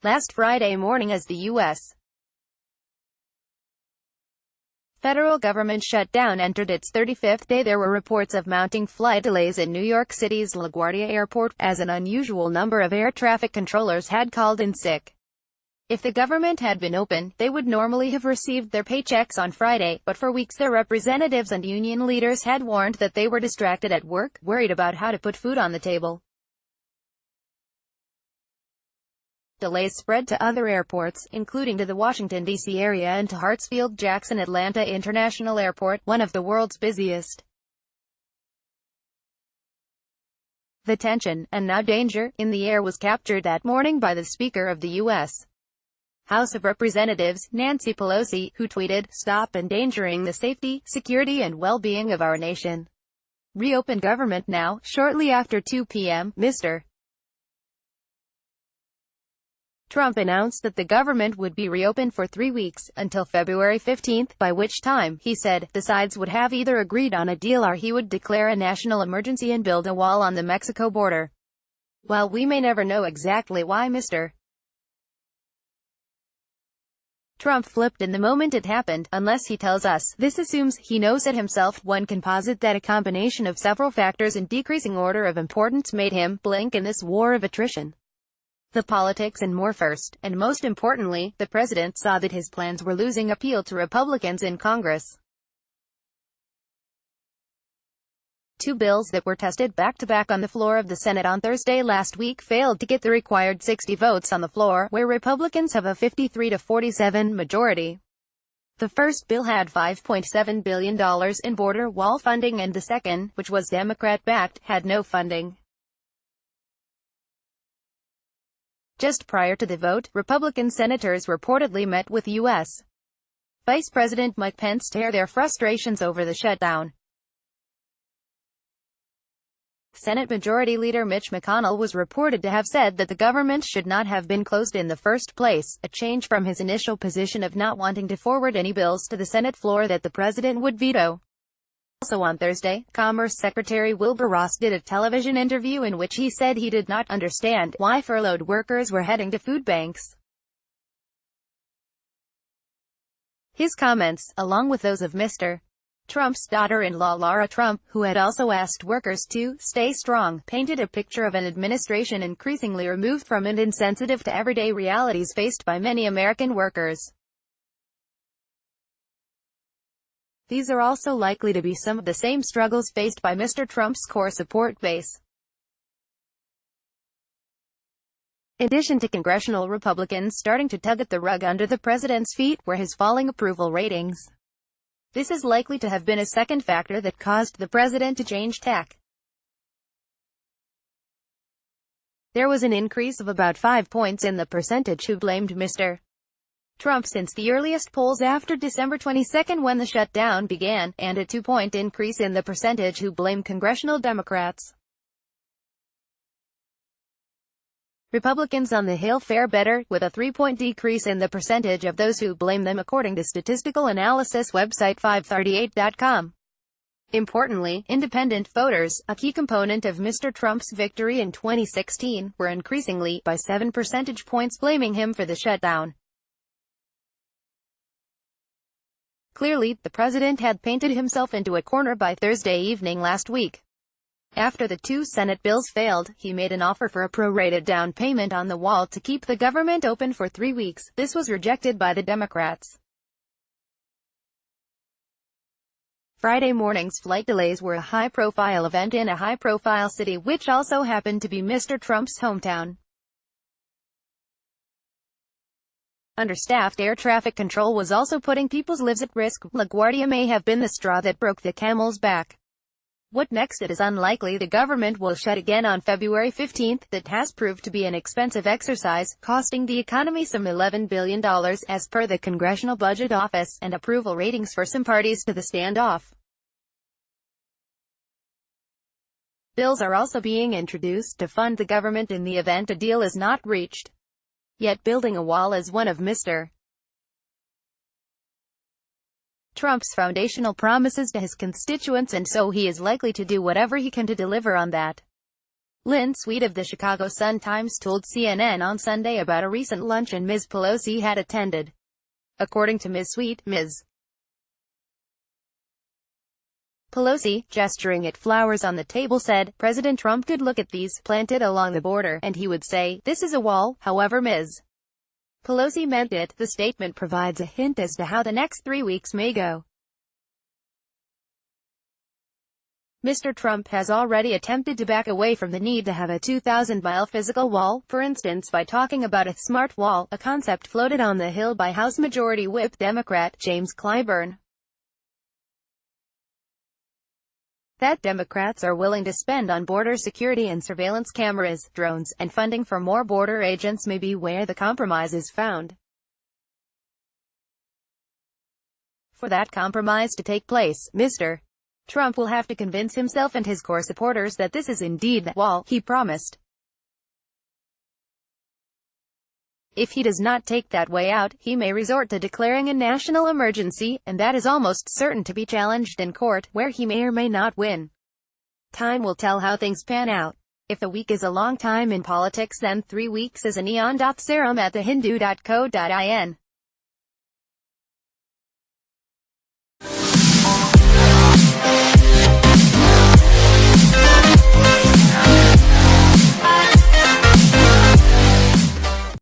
Last Friday morning as the U.S. federal government shutdown entered its 35th day, there were reports of mounting flight delays in New York City's LaGuardia airport, as an unusual number of air traffic controllers had called in sick. If the government had been open, they would normally have received their paychecks on Friday, but for weeks their representatives and union leaders had warned that they were distracted at work, worried about how to put food on the table. Delays spread to other airports, including to the Washington, D.C. area and to Hartsfield-Jackson Atlanta International Airport, one of the world's busiest. The tension, and now danger, in the air was captured that morning by the Speaker of the U.S. House of Representatives, Nancy Pelosi, who tweeted, "Stop endangering the safety, security and well-being of our nation. Reopen government now." Shortly after 2 p.m., Mr. Trump announced that the government would be reopened for 3 weeks, until February 15, by which time, he said, the sides would have either agreed on a deal or he would declare a national emergency and build a wall on the Mexico border. While we may never know exactly why Mr. Trump flipped in the moment it happened, unless he tells us, this assumes he knows it himself. One can posit that a combination of several factors in decreasing order of importance made him blink in this war of attrition. The politics and more. First, and most importantly, the president saw that his plans were losing appeal to Republicans in Congress. Two bills that were tested back-to-back on the floor of the Senate on Thursday last week failed to get the required 60 votes on the floor, where Republicans have a 53-47 majority. The first bill had $5.7 billion in border wall funding, and the second, which was Democrat-backed, had no funding. Just prior to the vote, Republican senators reportedly met with U.S. Vice President Mike Pence to air their frustrations over the shutdown. Senate Majority Leader Mitch McConnell was reported to have said that the government should not have been closed in the first place, a change from his initial position of not wanting to forward any bills to the Senate floor that the president would veto. Also on Thursday, Commerce Secretary Wilbur Ross did a television interview in which he said he did not understand why furloughed workers were heading to food banks. His comments, along with those of Mr. Trump's daughter-in-law Laura Trump, who had also asked workers to stay strong, painted a picture of an administration increasingly removed from and insensitive to everyday realities faced by many American workers. These are also likely to be some of the same struggles faced by Mr. Trump's core support base. In addition to congressional Republicans starting to tug at the rug under the president's feet, were his falling approval ratings. This is likely to have been a second factor that caused the president to change tack. There was an increase of about 5 points in the percentage who blamed Mr. Trump since the earliest polls after December 22 when the shutdown began, and a 2-point increase in the percentage who blame congressional Democrats. Republicans on the Hill fare better, with a 3-point decrease in the percentage of those who blame them, according to statistical analysis website 538.com. Importantly, independent voters, a key component of Mr. Trump's victory in 2016, were increasingly, by 7 percentage points, blaming him for the shutdown. Clearly, the president had painted himself into a corner by Thursday evening last week. After the two Senate bills failed, he made an offer for a prorated down payment on the wall to keep the government open for 3 weeks. This was rejected by the Democrats. Friday morning's flight delays were a high-profile event in a high-profile city, which also happened to be Mr. Trump's hometown. Understaffed air traffic control was also putting people's lives at risk. LaGuardia may have been the straw that broke the camel's back. What next? It is unlikely the government will shut again on February 15. That has proved to be an expensive exercise, costing the economy some $11 billion, as per the Congressional Budget Office, and approval ratings for some parties to the standoff. Bills are also being introduced to fund the government in the event a deal is not reached. Yet building a wall is one of Mr. Trump's foundational promises to his constituents, and so he is likely to do whatever he can to deliver on that. Lynn Sweet of the Chicago Sun-Times told CNN on Sunday about a recent luncheon Ms. Pelosi had attended. According to Ms. Sweet, Ms. Pelosi, gesturing at flowers on the table, said, "President Trump could look at these, planted along the border, and he would say, 'This is a wall.' However, Ms. Pelosi meant it." The statement provides a hint as to how the next 3 weeks may go. Mr. Trump has already attempted to back away from the need to have a 2,000-mile physical wall, for instance by talking about a smart wall, a concept floated on the Hill by House Majority Whip Democrat James Clyburn. That Democrats are willing to spend on border security and surveillance cameras, drones, and funding for more border agents may be where the compromise is found. For that compromise to take place, Mr. Trump will have to convince himself and his core supporters that this is indeed the wall he promised. If he does not take that way out, he may resort to declaring a national emergency, and that is almost certain to be challenged in court, where he may or may not win. Time will tell how things pan out. If a week is a long time in politics, then 3 weeks is an eon. Serum at thehindu.co.in